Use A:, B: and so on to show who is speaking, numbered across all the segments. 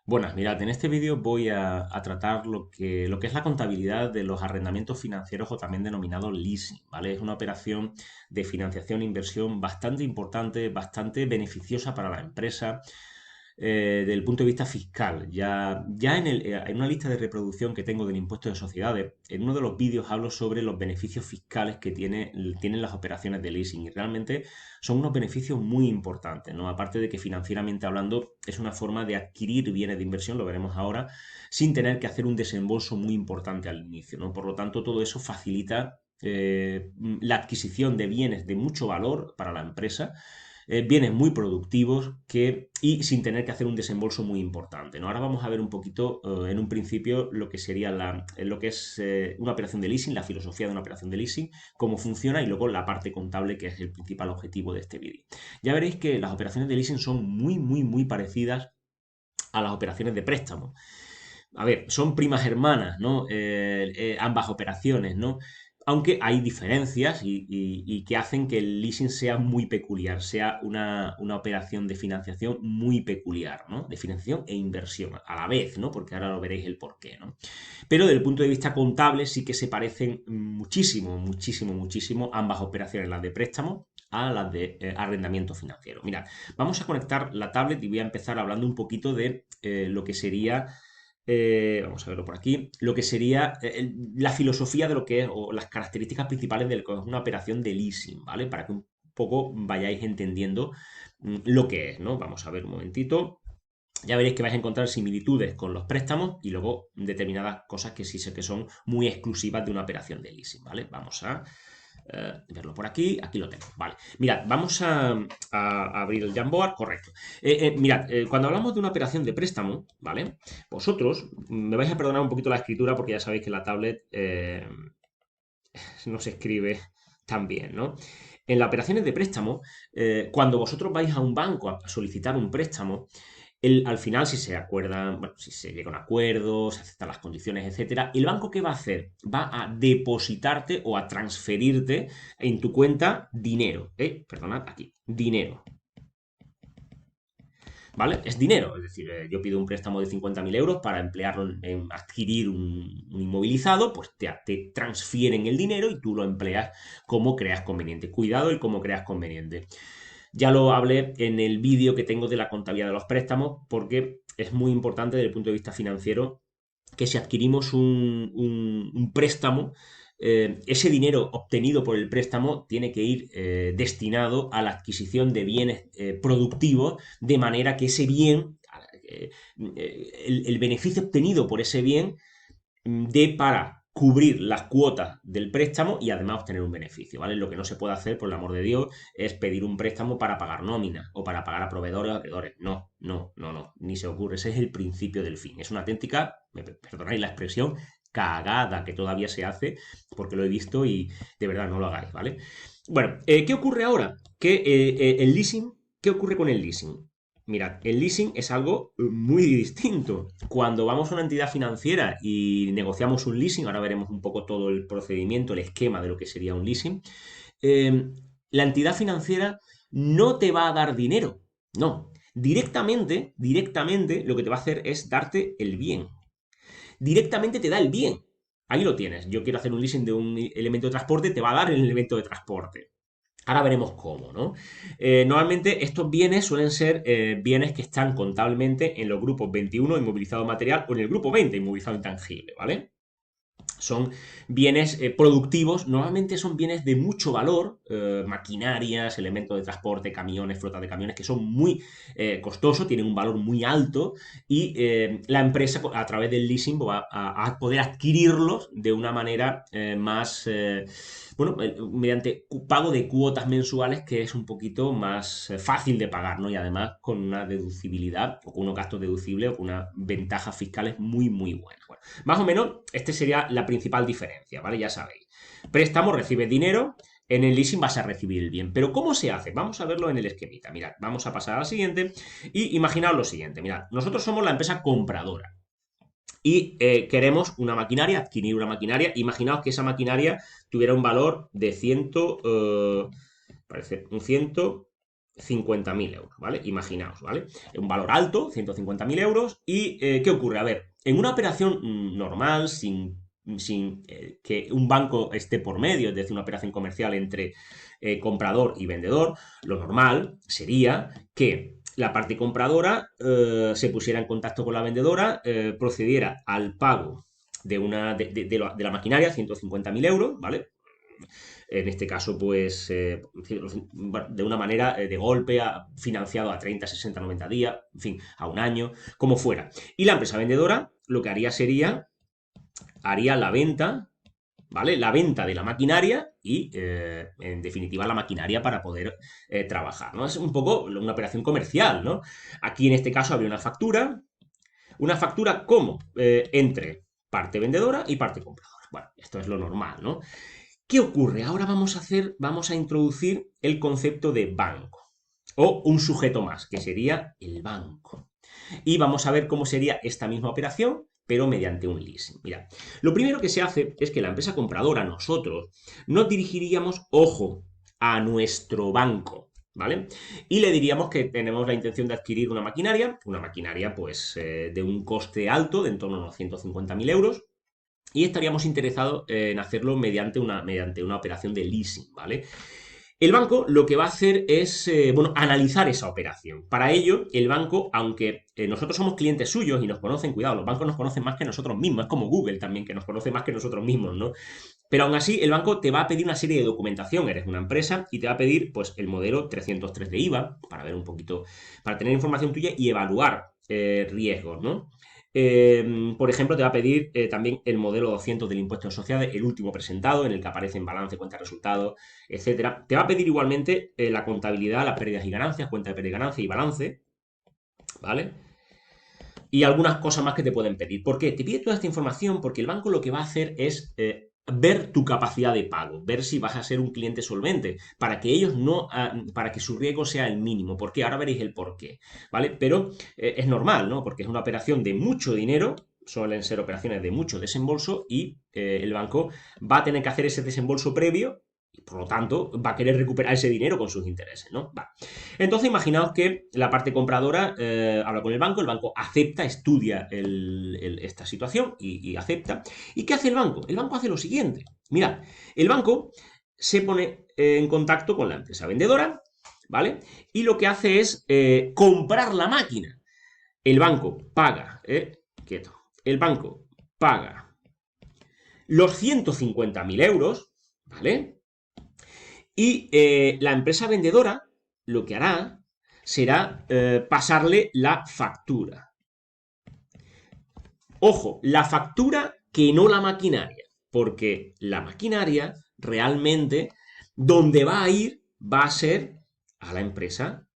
A: Buenas, mirad, en este vídeo voy a tratar lo que es la contabilidad de los arrendamientos financieros o también denominado leasing, ¿vale? Es una operación de financiación e inversión bastante importante, bastante beneficiosa para la empresa desde el punto de vista fiscal. Ya en una lista de reproducción que tengo del impuesto de sociedades, en uno de los vídeos hablo sobre los beneficios fiscales que tienen las operaciones de leasing y realmente son unos beneficios muy importantes, ¿no? Aparte de que financieramente hablando es una forma de adquirir bienes de inversión, lo veremos ahora, sin tener que hacer un desembolso muy importante al inicio, ¿no? Por lo tanto, todo eso facilita la adquisición de bienes de mucho valor para la empresa, bienes muy productivos y sin tener que hacer un desembolso muy importante, ¿no? Ahora vamos a ver un poquito, en un principio, lo que sería lo que es una operación de leasing, la filosofía de una operación de leasing, cómo funciona y luego la parte contable, que es el principal objetivo de este vídeo. Ya veréis que las operaciones de leasing son muy, muy, muy parecidas a las operaciones de préstamo. A ver, son primas hermanas, ¿no? Ambas operaciones, ¿no? Aunque hay diferencias y que hacen que el leasing sea muy peculiar, sea una operación de financiación muy peculiar, ¿no? De financiación e inversión a la vez, ¿no? Porque ahora lo veréis el porqué, ¿no? Pero desde el punto de vista contable sí que se parecen muchísimo, muchísimo, muchísimo ambas operaciones, las de préstamo a las de arrendamiento financiero. Mirad, vamos a conectar la tablet y voy a empezar hablando un poquito de lo que sería vamos a verlo por aquí, lo que sería la filosofía de lo que es, o las características principales de lo que es una operación de leasing, ¿vale? Para que un poco vayáis entendiendo lo que es, ¿no? Vamos a ver un momentito. Ya veréis que vais a encontrar similitudes con los préstamos y luego determinadas cosas que sí sé que son muy exclusivas de una operación de leasing, ¿vale? Vamos a verlo por aquí, aquí lo tengo, vale. Mirad, vamos a abrir el Jamboard, correcto. Mirad, cuando hablamos de una operación de préstamo, ¿vale? Vosotros, me vais a perdonar un poquito la escritura porque ya sabéis que la tablet no se escribe tan bien, ¿no? En las operaciones de préstamo, cuando vosotros vais a un banco a solicitar un préstamo, al final, si se acuerdan, bueno, si se llega a un acuerdo, se aceptan las condiciones, etcétera, ¿el banco qué va a hacer? Va a depositarte o a transferirte en tu cuenta dinero, perdonad, aquí, dinero, ¿vale? Es dinero, es decir, yo pido un préstamo de 50.000 euros para emplearlo en adquirir un inmovilizado, pues te transfieren el dinero y tú lo empleas como creas conveniente. Cuidado el cómo creas conveniente. Ya lo hablé en el vídeo que tengo de la contabilidad de los préstamos, porque es muy importante desde el punto de vista financiero que si adquirimos un préstamo, ese dinero obtenido por el préstamo tiene que ir destinado a la adquisición de bienes productivos, de manera que ese bien, el beneficio obtenido por ese bien, dé para cubrir las cuotas del préstamo y además obtener un beneficio, ¿vale? Lo que no se puede hacer, por el amor de Dios, es pedir un préstamo para pagar nóminas o para pagar a proveedores o acreedores. No, no, no, no, ni se ocurre. Ese es el principio del fin. Es una auténtica, me perdonáis la expresión, cagada que todavía se hace, porque lo he visto y de verdad no lo hagáis, ¿vale? Bueno, ¿qué ocurre ahora? Que el leasing, ¿qué ocurre con el leasing? Mirad, el leasing es algo muy distinto. Cuando vamos a una entidad financiera y negociamos un leasing, ahora veremos un poco todo el procedimiento, el esquema de lo que sería un leasing, eh, la entidad financiera no te va a dar dinero, no. Directamente lo que te va a hacer es darte el bien. Directamente te da el bien. Ahí lo tienes. Yo quiero hacer un leasing de un elemento de transporte, te va a dar el elemento de transporte. Ahora veremos cómo, ¿no? Normalmente estos bienes suelen ser bienes que están contablemente en los grupos 21, inmovilizado material, o en el grupo 20, inmovilizado intangible, ¿vale? Son bienes productivos, normalmente son bienes de mucho valor, maquinarias, elementos de transporte, camiones, flota de camiones, que son muy costosos, tienen un valor muy alto y la empresa a través del leasing va a poder adquirirlos de una manera más, bueno, mediante pago de cuotas mensuales que es un poquito más fácil de pagar, ¿no? Y además con una deducibilidad o con unos gastos deducibles o con unas ventajas fiscales muy, muy buenas. Bueno, más o menos, esta sería la principal diferencia, ¿vale? Ya sabéis. Préstamo, recibes dinero, en el leasing vas a recibir el bien. Pero ¿cómo se hace? Vamos a verlo en el esquemita. Mirad, vamos a pasar al siguiente y imaginaos lo siguiente. Mirad, nosotros somos la empresa compradora y queremos una maquinaria, adquirir una maquinaria. Imaginaos que esa maquinaria tuviera un valor de parece un 150.000 euros, ¿vale? Imaginaos, ¿vale? Un valor alto, 150.000 euros. ¿Y qué ocurre? A ver, en una operación normal, sin que un banco esté por medio, es decir, una operación comercial entre comprador y vendedor, lo normal sería que la parte compradora se pusiera en contacto con la vendedora, procediera al pago de la maquinaria, 150.000 euros, ¿vale? En este caso, pues, de una manera de golpe, financiado a 30, 60, 90 días, en fin, a un año, como fuera. Y la empresa vendedora lo que haría la venta, ¿vale? La venta de la maquinaria y, en definitiva, la maquinaria para poder trabajar, ¿no? Es un poco una operación comercial, ¿no? Aquí, en este caso, habría una factura ¿cómo? Entre parte vendedora y parte compradora. Bueno, esto es lo normal, ¿no? ¿Qué ocurre? Ahora vamos a introducir el concepto de banco o un sujeto más, que sería el banco. Y vamos a ver cómo sería esta misma operación, pero mediante un leasing. Mira, lo primero que se hace es que la empresa compradora, nosotros, nos dirigiríamos, ojo, a nuestro banco, ¿vale? Y le diríamos que tenemos la intención de adquirir una maquinaria pues de un coste alto, de en torno a unos 150.000 euros, y estaríamos interesados en hacerlo mediante una operación de leasing, ¿vale? El banco lo que va a hacer es, bueno, analizar esa operación. Para ello, el banco, aunque nosotros somos clientes suyos y nos conocen, cuidado, los bancos nos conocen más que nosotros mismos, es como Google también, que nos conoce más que nosotros mismos, ¿no? Pero aún así, el banco te va a pedir una serie de documentación, eres una empresa, y te va a pedir, pues, el modelo 303 de IVA, para ver un poquito, para tener información tuya y evaluar riesgos, ¿no? Por ejemplo, te va a pedir también el modelo 200 del impuesto de sociedades, el último presentado, en el que aparece en balance, cuenta de resultados, etcétera. Te va a pedir igualmente la contabilidad, las pérdidas y ganancias, cuenta de pérdidas y ganancias y balance, ¿vale? Y algunas cosas más que te pueden pedir. ¿Por qué? Te pide toda esta información porque el banco lo que va a hacer es ver tu capacidad de pago, ver si vas a ser un cliente solvente, para que ellos no, para que su riesgo sea el mínimo. ¿Por qué? Ahora veréis el por qué, ¿vale? Pero es normal, ¿no? Porque es una operación de mucho dinero, suelen ser operaciones de mucho desembolso y el banco va a tener que hacer ese desembolso previo y por lo tanto va a querer recuperar ese dinero con sus intereses, ¿no? Va. Entonces imaginaos que la parte compradora habla con el banco acepta, estudia esta situación y acepta. ¿Y qué hace el banco? El banco hace lo siguiente. Mira, el banco se pone en contacto con la empresa vendedora, ¿vale? Y lo que hace es comprar la máquina. El banco paga, quieto, el banco paga los 150.000 euros, ¿vale? Y la empresa vendedora lo que hará será pasarle la factura. Ojo, la factura que no la maquinaria, porque la maquinaria realmente donde va a ir va a ser a la empresa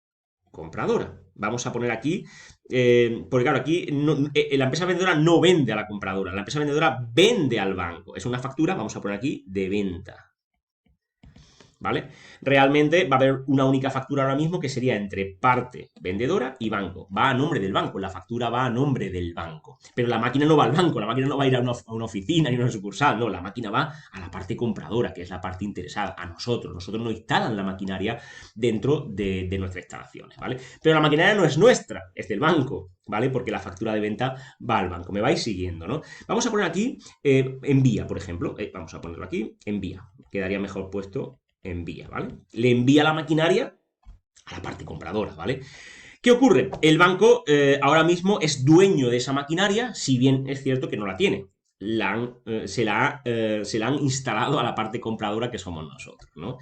A: compradora. Vamos a poner aquí, porque claro, aquí la empresa vendedora no vende a la compradora, la empresa vendedora vende al banco. Es una factura, vamos a poner aquí, de venta. ¿Vale? Realmente va a haber una única factura ahora mismo que sería entre parte vendedora y banco. Va a nombre del banco, la factura va a nombre del banco. Pero la máquina no va al banco, la máquina no va a ir a una oficina ni a una sucursal, no, la máquina va a la parte compradora, que es la parte interesada, a nosotros. Nosotros nos instalan la maquinaria dentro de nuestras instalaciones, ¿vale? Pero la maquinaria no es nuestra, es del banco, ¿vale? Porque la factura de venta va al banco. Me vais siguiendo, ¿no? Vamos a poner aquí envía, por ejemplo. Vamos a ponerlo aquí, envía. Quedaría mejor puesto envía, ¿vale? Le envía la maquinaria a la parte compradora, ¿vale? ¿Qué ocurre? El banco ahora mismo es dueño de esa maquinaria, si bien es cierto que no la tiene. Se la han instalado a la parte compradora que somos nosotros, ¿no?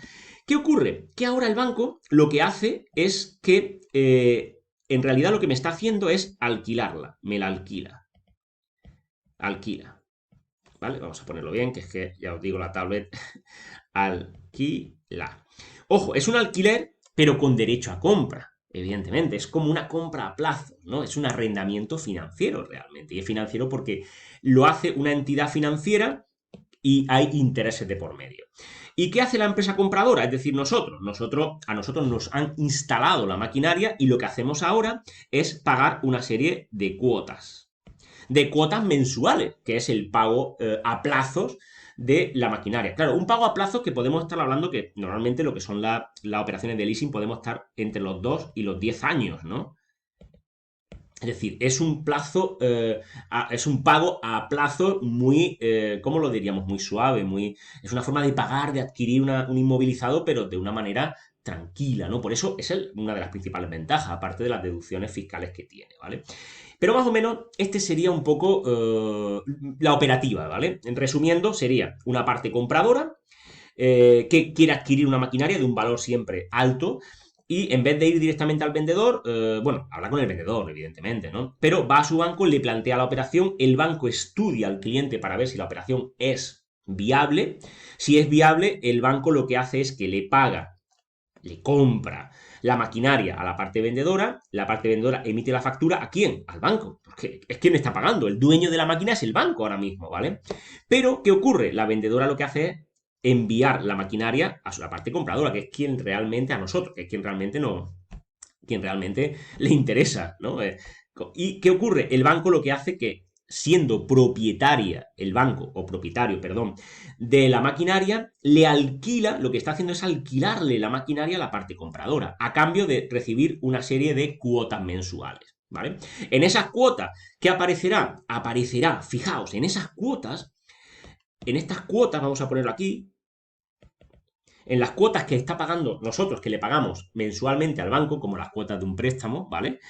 A: ¿Qué ocurre? Que ahora el banco lo que hace es que en realidad lo que me está haciendo es alquilarla, me la alquila. Alquila. ¿Vale? Vamos a ponerlo bien, que es que ya os digo la tablet alquilar. Ojo, es un alquiler, pero con derecho a compra, evidentemente. Es como una compra a plazo, ¿no? Es un arrendamiento financiero realmente. Y es financiero porque lo hace una entidad financiera y hay intereses de por medio. ¿Y qué hace la empresa compradora? Es decir, a nosotros nos han instalado la maquinaria y lo que hacemos ahora es pagar una serie de cuotas mensuales, que es el pago a plazos de la maquinaria. Claro, un pago a plazo que podemos estar hablando que normalmente lo que son las operaciones de leasing podemos estar entre los 2 y los 10 años, ¿no? Es decir, es un plazo, es un pago a plazo muy, ¿cómo lo diríamos? Muy suave, es una forma de pagar, de adquirir un inmovilizado, pero de una manera tranquila, ¿no? Por eso es una de las principales ventajas, aparte de las deducciones fiscales que tiene, ¿vale? Pero más o menos este sería un poco la operativa, ¿vale? Resumiendo, sería una parte compradora que quiere adquirir una maquinaria de un valor siempre alto y en vez de ir directamente al vendedor, bueno, habla con el vendedor, evidentemente, ¿no? Pero va a su banco, le plantea la operación, el banco estudia al cliente para ver si la operación es viable. Si es viable, el banco lo que hace es que le paga, le compra la maquinaria a la parte vendedora emite la factura, ¿a quién? Al banco, porque es quien está pagando, el dueño de la máquina es el banco ahora mismo, ¿vale? Pero, ¿qué ocurre? La vendedora lo que hace es enviar la maquinaria a la parte compradora, que es quien realmente a nosotros, que es quien realmente le interesa, ¿no? ¿Y qué ocurre? El banco lo que hace que, siendo propietaria, el banco, o propietario, perdón, de la maquinaria, le alquila, lo que está haciendo es alquilarle la maquinaria a la parte compradora, a cambio de recibir una serie de cuotas mensuales, ¿vale? En esas cuotas, ¿qué aparecerá? Aparecerá, fijaos, en estas cuotas, vamos a ponerlo aquí, en las cuotas que está pagando nosotros, que le pagamos mensualmente al banco, como las cuotas de un préstamo, ¿vale?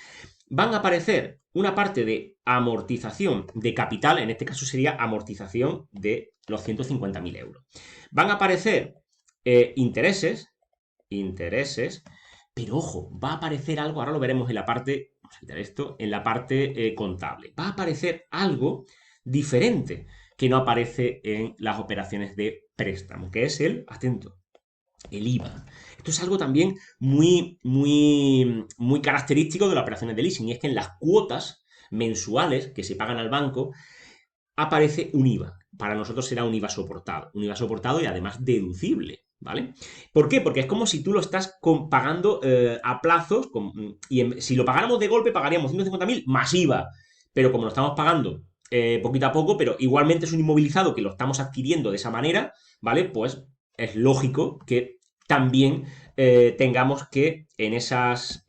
A: Van a aparecer una parte de amortización de capital, en este caso sería amortización de los 150.000 euros. Van a aparecer intereses, pero ojo, va a aparecer algo, ahora lo veremos en la parte, vamos a quitar esto, en la parte contable. Va a aparecer algo diferente que no aparece en las operaciones de préstamo, que es atento, el IVA. Esto es algo también muy característico de las operaciones de leasing, y es que en las cuotas mensuales que se pagan al banco aparece un IVA. Para nosotros será un IVA soportado y además deducible, ¿vale? ¿Por qué? Porque es como si tú lo estás pagando a plazos, y si lo pagáramos de golpe pagaríamos 150.000 más IVA, pero como lo estamos pagando poquito a poco, pero igualmente es un inmovilizado que lo estamos adquiriendo de esa manera, ¿vale? Pues es lógico que también tengamos que en esas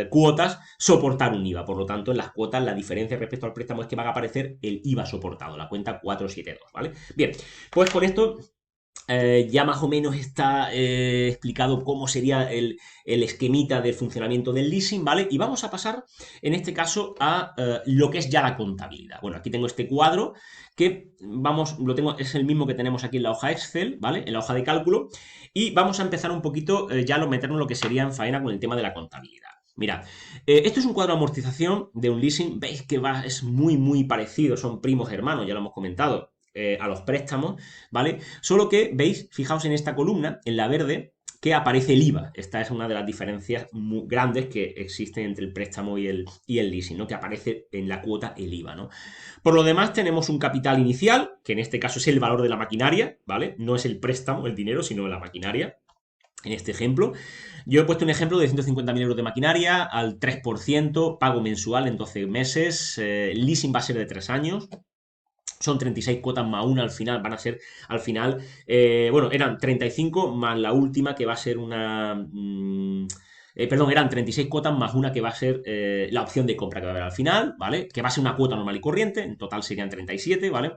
A: cuotas soportar un IVA. Por lo tanto, en las cuotas la diferencia respecto al préstamo es que va a aparecer el IVA soportado, la cuenta 472, ¿vale? Bien, pues con esto ya más o menos está explicado cómo sería el esquemita del funcionamiento del leasing, ¿vale? Y vamos a pasar, en este caso, a lo que es ya la contabilidad. Bueno, aquí tengo este cuadro que, es el mismo que tenemos aquí en la hoja Excel, ¿vale? En la hoja de cálculo. Y vamos a empezar un poquito, ya a meternos en lo que sería en faena con el tema de la contabilidad. Mirad, esto es un cuadro de amortización de un leasing, veis que es muy parecido, son primos hermanos, ya lo hemos comentado, a los préstamos, ¿vale? Solo que, veis, fijaos en esta columna, en la verde, que aparece el IVA. Esta es una de las diferencias muy grandes que existen entre el préstamo y el leasing, ¿no? Que aparece en la cuota el IVA, ¿no? Por lo demás, tenemos un capital inicial, que en este caso es el valor de la maquinaria, ¿vale? No es el préstamo, el dinero, sino la maquinaria. En este ejemplo, yo he puesto un ejemplo de 150.000 euros de maquinaria al 3%, pago mensual en 12 meses, el leasing va a ser de 3 años, son 36 cuotas más una al final, van a ser al final, bueno, eran 35 más la última que va a ser perdón, eran 36 cuotas más una que va a ser la opción de compra que va a haber al final, ¿vale? Que va a ser una cuota normal y corriente, en total serían 37, ¿vale?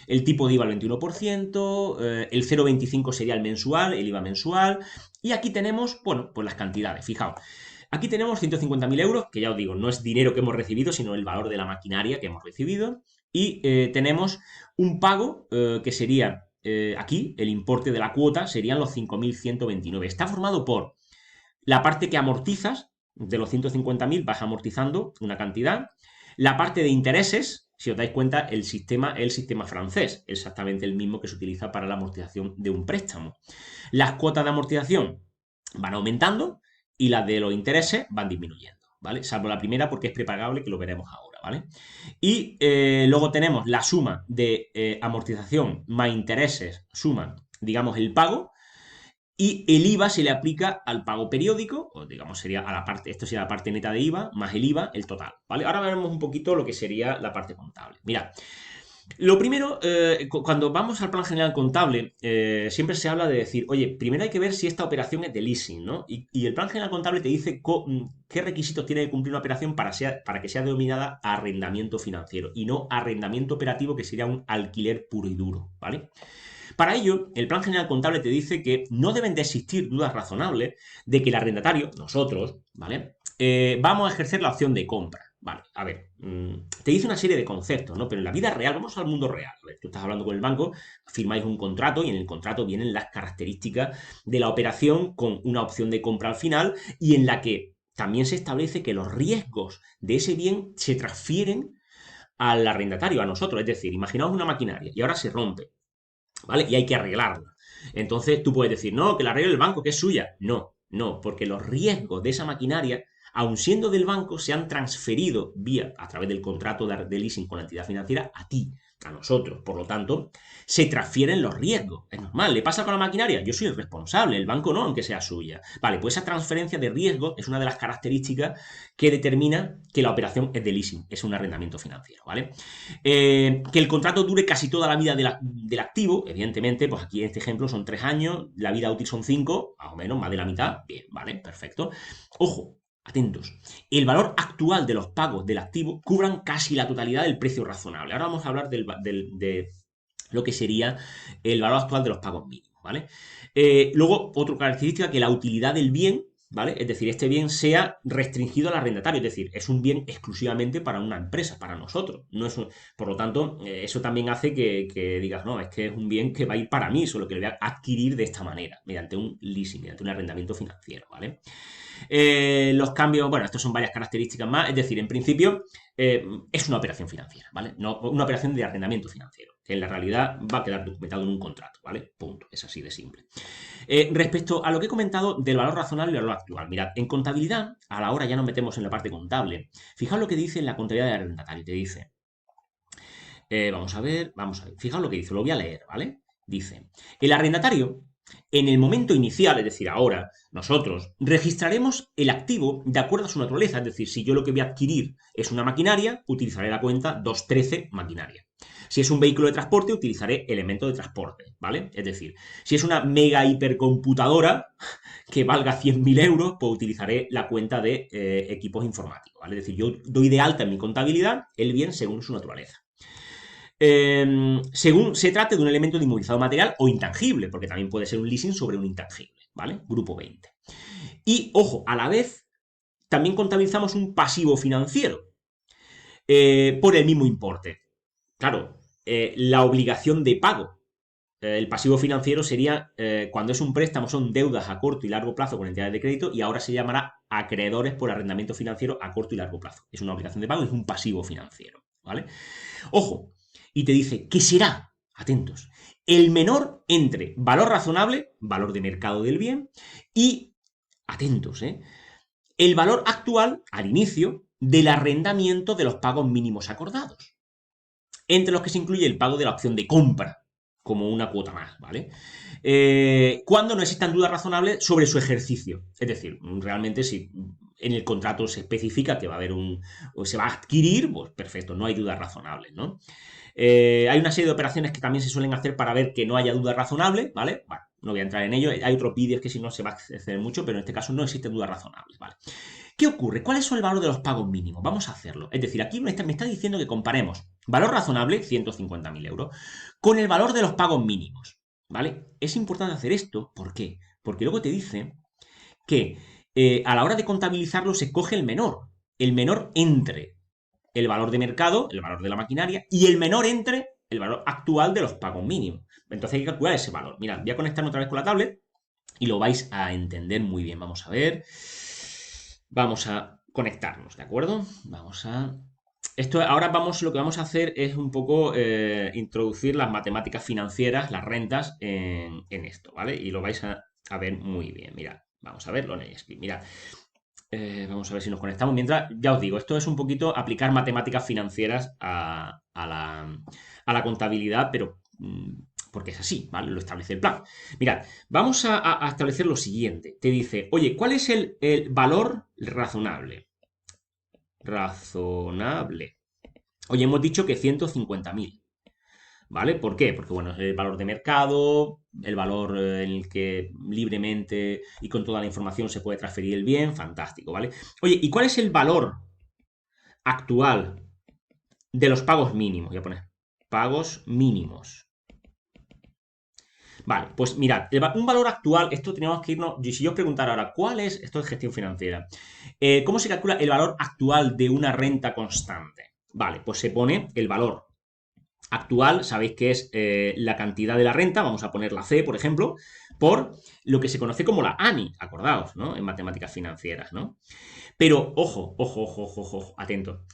A: El tipo de IVA al 21%, el 0,25 sería el mensual, el IVA mensual, y aquí tenemos, bueno, pues las cantidades, fijaos. Aquí tenemos 150.000 euros, que ya os digo, no es dinero que hemos recibido, sino el valor de la maquinaria que hemos recibido. Y tenemos un pago que sería aquí, el importe de la cuota serían los 5.129. Está formado por la parte que amortizas, de los 150.000 vas amortizando una cantidad. La parte de intereses, si os dais cuenta, el sistema francés, exactamente el mismo que se utiliza para la amortización de un préstamo. Las cuotas de amortización van aumentando y las de los intereses van disminuyendo, ¿vale? Salvo la primera porque es prepagable, que lo veremos ahora, ¿vale? Y luego tenemos la suma de amortización más intereses, suman, digamos, el pago, y el IVA se le aplica al pago periódico, o digamos sería a la parte, esto sería la parte neta de IVA, más el IVA, el total, ¿vale? Ahora veremos un poquito lo que sería la parte contable. Mirad, Lo primero, cuando vamos al plan general contable, siempre se habla de decir, oye, primero hay que ver si esta operación es de leasing, ¿no? Y el plan general contable te dice qué requisitos tiene que cumplir una operación para que sea denominada arrendamiento financiero y no arrendamiento operativo, que sería un alquiler puro y duro, ¿vale? Para ello, el plan general contable te dice que no deben de existir dudas razonables de que el arrendatario, nosotros, ¿vale? Vamos a ejercer la opción de compra. Vale, a ver, te dice una serie de conceptos, ¿no? Pero en la vida real, vamos al mundo real. A ver, tú estás hablando con el banco, firmáis un contrato y en el contrato vienen las características de la operación con una opción de compra al final y en la que también se establece que los riesgos de ese bien se transfieren al arrendatario, a nosotros. Es decir, imaginaos una maquinaria y ahora se rompe. ¿Vale? Y hay que arreglarla. Entonces tú puedes decir, no, que la arregle el banco, que es suya. No, no, porque los riesgos de esa maquinaria, aun siendo del banco, se han transferido vía, a través del contrato de leasing con la entidad financiera, a ti, a nosotros. Por lo tanto, se transfieren los riesgos. Es normal, ¿le pasa con la maquinaria? Yo soy el responsable, el banco no, aunque sea suya. Vale, pues esa transferencia de riesgo es una de las características que determina que la operación es de leasing, es un arrendamiento financiero, ¿vale? Que el contrato dure casi toda la vida del activo, evidentemente, pues aquí en este ejemplo son 3 años, la vida útil son 5, más o menos, más de la mitad, bien, vale, perfecto. Ojo, atentos, el valor actual de los pagos del activo cubran casi la totalidad del precio razonable. Ahora vamos a hablar de lo que sería el valor actual de los pagos mínimos, ¿vale? Luego, otra característica, que la utilidad del bien, ¿vale? Es decir, este bien sea restringido al arrendatario, es decir, es un bien exclusivamente para una empresa, para nosotros. No es por lo tanto, eso también hace que digas, no, es que es un bien que va a ir para mí, solo que lo voy a adquirir de esta manera, mediante un leasing, mediante un arrendamiento financiero, ¿vale? Los cambios, bueno, estos son varias características más, es decir, en principio es una operación financiera, ¿vale? No una operación de arrendamiento financiero, que en la realidad va a quedar documentado en un contrato, ¿vale? Punto, es así de simple. Respecto a lo que he comentado del valor razonable y el valor actual, mirad, en contabilidad, a la hora ya nos metemos en la parte contable, fijaos lo que dice en la contabilidad de arrendatario, te dice, vamos a ver, fijaos lo que dice, lo voy a leer, ¿vale? Dice, el arrendatario, en el momento inicial, es decir, ahora, nosotros registraremos el activo de acuerdo a su naturaleza, es decir, si yo lo que voy a adquirir es una maquinaria, utilizaré la cuenta 213 maquinaria. Si es un vehículo de transporte, utilizaré elemento de transporte, ¿vale? Es decir, si es una mega hipercomputadora que valga 100.000 euros, pues utilizaré la cuenta de equipos informáticos, ¿vale? Es decir, yo doy de alta en mi contabilidad el bien según su naturaleza. Según se trate de un elemento de inmovilizado material o intangible, porque también puede ser un leasing sobre un intangible, ¿vale? Grupo 20. Y, ojo, a la vez, también contabilizamos un pasivo financiero por el mismo importe. Claro, la obligación de pago. El pasivo financiero sería cuando es un préstamo, son deudas a corto y largo plazo con entidades de crédito y ahora se llamará acreedores por arrendamiento financiero a corto y largo plazo. Es una obligación de pago, es un pasivo financiero, ¿vale? Ojo, y te dice que será, atentos, el menor entre valor razonable, valor de mercado del bien, y, atentos, el valor actual, al inicio, del arrendamiento de los pagos mínimos acordados, entre los que se incluye el pago de la opción de compra, como una cuota más, ¿vale? Cuando no existan dudas razonables sobre su ejercicio. Es decir, realmente si en el contrato se especifica que va a haber o se va a adquirir, pues perfecto, no hay dudas razonables, ¿no? Hay una serie de operaciones que también se suelen hacer para ver que no haya duda razonable, ¿vale? Bueno, no voy a entrar en ello. Hay otros vídeos que si no se va a exceder mucho, pero en este caso no existen dudas razonables, ¿vale? ¿Qué ocurre? ¿Cuál es el valor de los pagos mínimos? Vamos a hacerlo. Es decir, aquí me está diciendo que comparemos valor razonable, 150.000 euros, con el valor de los pagos mínimos, ¿vale? Es importante hacer esto, ¿por qué? Porque luego te dice que a la hora de contabilizarlo se coge el menor entre el valor de mercado, el valor de la maquinaria, y el menor entre el valor actual de los pagos mínimos. Entonces hay que calcular ese valor. Mirad, voy a conectarme otra vez con la tablet y lo vais a entender muy bien. Vamos a ver. Vamos a conectarnos, ¿de acuerdo? Vamos a... ahora lo que vamos a hacer es un poco introducir las matemáticas financieras, las rentas en esto, ¿vale? Y lo vais a ver muy bien. Mirad, vamos a verlo en el script. Mirad, vamos a ver si nos conectamos. Mientras, ya os digo, esto es un poquito aplicar matemáticas financieras a la contabilidad, pero porque es así, ¿vale? Lo establece el plan. Mirad, vamos a establecer lo siguiente. Te dice, oye, ¿cuál es el valor razonable? Razonable. Oye, hemos dicho que 150.000. ¿vale? ¿Por qué? Porque, bueno, es el valor de mercado, el valor en el que libremente y con toda la información se puede transferir el bien, fantástico, ¿vale? Oye, ¿y cuál es el valor actual de los pagos mínimos? Voy a poner pagos mínimos. Vale, pues mirad, un valor actual, esto tenemos que irnos, y si yo os preguntara ahora, ¿cuál es, esto es gestión financiera, cómo se calcula el valor actual de una renta constante? Vale, pues se pone el valor actual, sabéis que es la cantidad de la renta, vamos a poner la C, por ejemplo, por lo que se conoce como la ANI, acordaos, ¿no? En matemáticas financieras, ¿no? Pero, ojo, ojo, ojo, ojo, ojo, atento.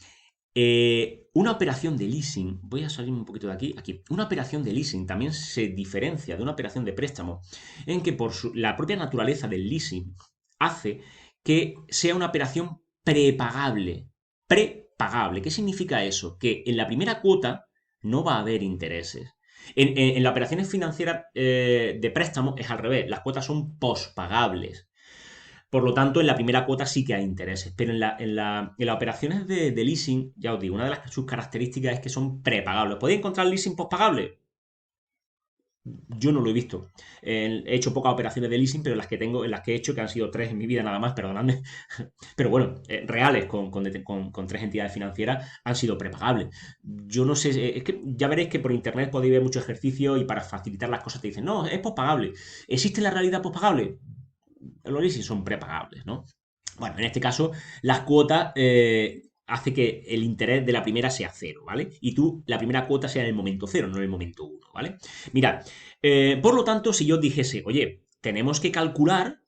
A: Una operación de leasing, voy a salir un poquito de aquí, una operación de leasing también se diferencia de una operación de préstamo en que por la propia naturaleza del leasing hace que sea una operación prepagable. Prepagable. ¿Qué significa eso? Que en la primera cuota no va a haber intereses. En las operaciones financieras de préstamo es al revés, las cuotas son pospagables. Por lo tanto, en la primera cuota sí que hay intereses, pero en las operaciones de leasing, ya os digo, una de sus características es que son prepagables. ¿Podéis encontrar leasing pospagable? Yo no lo he visto. He hecho pocas operaciones de leasing, pero las que tengo, en las que he hecho, que han sido tres en mi vida nada más, perdonadme, pero bueno, reales con tres entidades financieras han sido prepagables. Yo no sé, es que ya veréis que por internet podéis ver mucho ejercicio y para facilitar las cosas te dicen, no, es pospagable. ¿Existe la realidad pospagable? Los leasing son prepagables, ¿no? Bueno, en este caso, las cuotas hace que el interés de la primera sea cero, ¿vale? Y tú, la primera cuota sea en el momento cero, no en el momento uno, ¿vale? Mirad, por lo tanto, si yo os dijese, oye, tenemos que calcular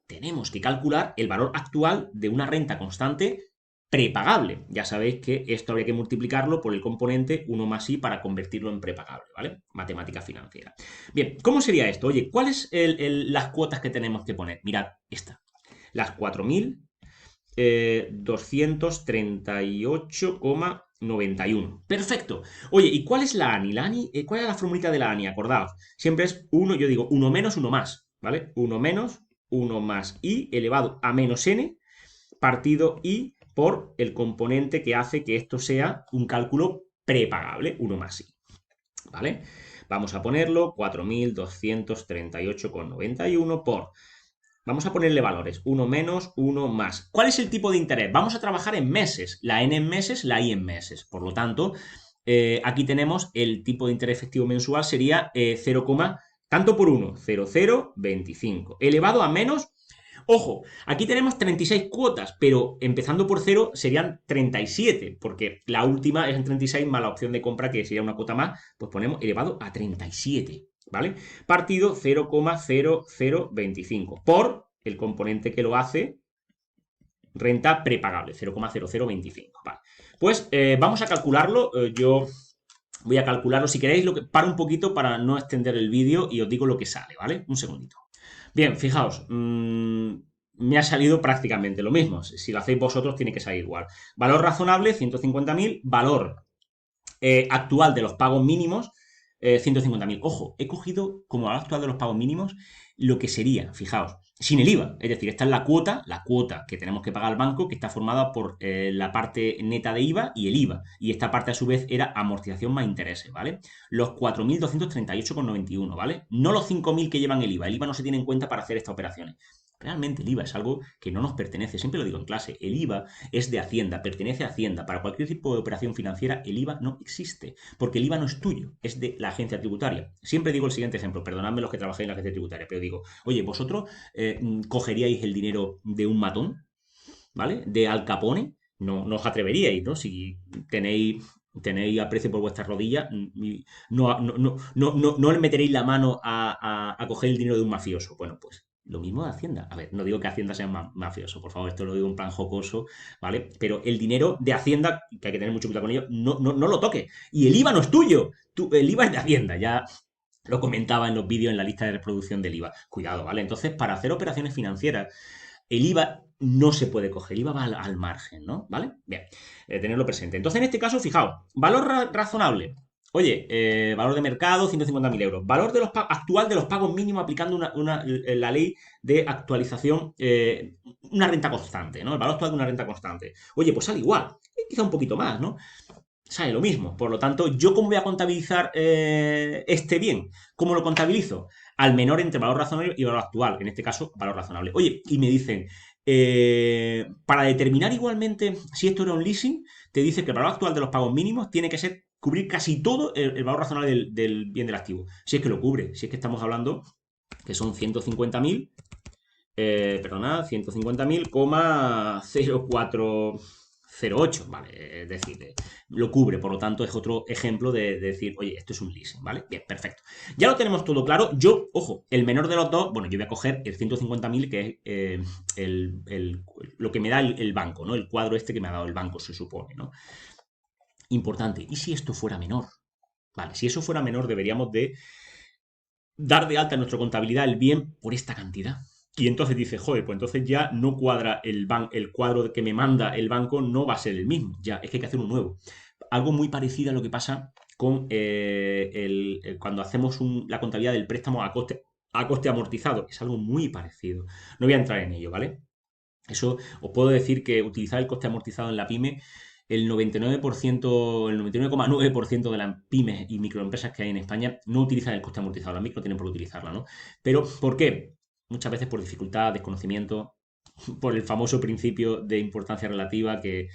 A: el valor actual de una renta constante prepagable. Ya sabéis que esto habría que multiplicarlo por el componente 1 más i para convertirlo en prepagable, ¿vale? Matemática financiera. Bien, ¿cómo sería esto? Oye, ¿cuáles las cuotas que tenemos que poner? Mirad, esta. Las 4.238,91. Perfecto. Oye, ¿y cuál es la ANI? ¿Cuál es la formulita de la ANI? Acordaos. Siempre es 1, yo digo 1 menos, 1 más. ¿Vale? 1 menos, 1 más i elevado a menos n partido i por el componente que hace que esto sea un cálculo prepagable, 1 más i. ¿Vale? Vamos a ponerlo 4.238,91 por... Vamos a ponerle valores, 1 menos, 1 más. ¿Cuál es el tipo de interés? Vamos a trabajar en meses, la n en meses, la i en meses. Por lo tanto, aquí tenemos el tipo de interés efectivo mensual sería 0, tanto por 1, 0,025, elevado a menos. Ojo, aquí tenemos 36 cuotas, pero empezando por 0 serían 37, porque la última es en 36 más la opción de compra, que sería una cuota más, pues ponemos elevado a 37, ¿vale? Partido 0,0025 por el componente que lo hace, renta prepagable, 0,0025, ¿vale? Pues vamos a calcularlo, yo voy a calcularlo, si queréis, paro un poquito para no extender el vídeo y os digo lo que sale, ¿vale? Un segundito. Bien, fijaos, me ha salido prácticamente lo mismo. Si lo hacéis vosotros, tiene que salir igual. Valor razonable, 150.000. Valor actual de los pagos mínimos, 150.000. Ojo, he cogido como valor actual de los pagos mínimos lo que sería, fijaos, sin el IVA. Es decir, esta es la cuota que tenemos que pagar al banco, que está formada por la parte neta de IVA y el IVA. Y esta parte, a su vez, era amortización más intereses, ¿vale? Los 4.238,91, ¿vale? No los 5.000 que llevan el IVA. El IVA no se tiene en cuenta para hacer estas operaciones. Realmente el IVA es algo que no nos pertenece. Siempre lo digo en clase. El IVA es de Hacienda, pertenece a Hacienda. Para cualquier tipo de operación financiera, el IVA no existe, porque el IVA no es tuyo, es de la agencia tributaria. Siempre digo el siguiente ejemplo, perdonadme los que trabajáis en la agencia tributaria, pero digo, oye, ¿vosotros cogeríais el dinero de un matón, ¿vale? De Al Capone, no os atreveríais, ¿no? Si tenéis aprecio por vuestras rodillas, no le meteréis la mano a coger el dinero de un mafioso. Bueno, pues lo mismo de Hacienda. A ver, no digo que Hacienda sea mafioso, por favor, esto lo digo en plan jocoso, ¿vale? Pero el dinero de Hacienda, que hay que tener mucho cuidado con ello, no lo toque. Y el IVA no es tuyo, el IVA es de Hacienda, ya lo comentaba en los vídeos en la lista de reproducción del IVA. Cuidado, ¿vale? Entonces, para hacer operaciones financieras, el IVA no se puede coger, el IVA va al margen, ¿no? ¿Vale? Bien, tenerlo presente. Entonces, en este caso, fijaos, valor razonable. Oye, valor de mercado, 150.000 euros. Valor actual de los pagos mínimos aplicando la ley de actualización, una renta constante, ¿no? El valor actual de una renta constante. Oye, pues sale igual, quizá un poquito más, ¿no? sale lo mismo. Por lo tanto, ¿yo cómo voy a contabilizar este bien? ¿Cómo lo contabilizo? Al menor entre valor razonable y valor actual. En este caso, valor razonable. Oye, y me dicen, para determinar igualmente si esto era un leasing, te dice que el valor actual de los pagos mínimos tiene que ser cubrir casi todo el valor razonable del bien del activo. Si es que lo cubre, si es que estamos hablando que son 150.000, perdona, 150.000,0408, ¿vale? Es decir, lo cubre, por lo tanto es otro ejemplo de decir, oye, esto es un leasing, ¿vale? Bien, perfecto. Ya lo tenemos todo claro. Yo, ojo, el menor de los dos, bueno, yo voy a coger el 150.000, que es lo que me da el banco, ¿no? El cuadro este que me ha dado el banco, se supone, ¿no? Importante. ¿Y si esto fuera menor? Vale, si eso fuera menor, deberíamos de dar de alta en nuestra contabilidad el bien por esta cantidad. Y entonces dice, joder, pues entonces ya no cuadra el cuadro que me manda el banco, no va a ser el mismo. Ya, es que hay que hacer un nuevo. Algo muy parecido a lo que pasa con cuando hacemos la contabilidad del préstamo a coste amortizado. Es algo muy parecido. No voy a entrar en ello, ¿vale? Eso os puedo decir que utilizar el coste amortizado en la pyme, el 99%, el 99,9% de las pymes y microempresas que hay en España no utilizan el coste amortizado. Las micro no tienen por qué utilizarla, ¿no? Pero, ¿por qué? Muchas veces por dificultad, desconocimiento, por el famoso principio de importancia relativa que